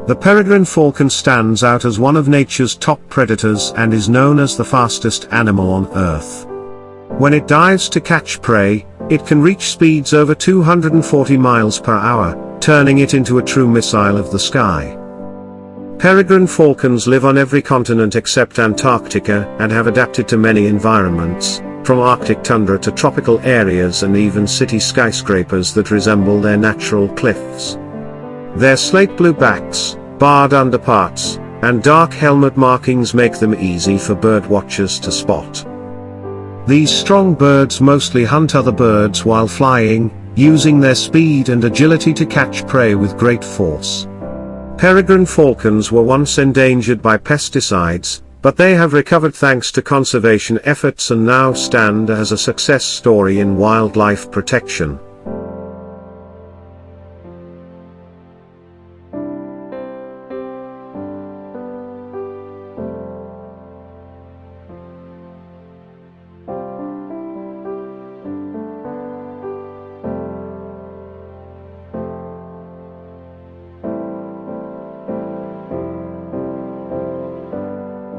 The peregrine falcon stands out as one of nature's top predators and is known as the fastest animal on Earth. When it dives to catch prey, it can reach speeds over 240 miles per hour, turning it into a true missile of the sky. Peregrine falcons live on every continent except Antarctica and have adapted to many environments, from Arctic tundra to tropical areas and even city skyscrapers that resemble their natural cliffs. Their slate-blue backs, barred underparts, and dark helmet markings make them easy for birdwatchers to spot. These strong birds mostly hunt other birds while flying, using their speed and agility to catch prey with great force. Peregrine falcons were once endangered by pesticides, but they have recovered thanks to conservation efforts and now stand as a success story in wildlife protection.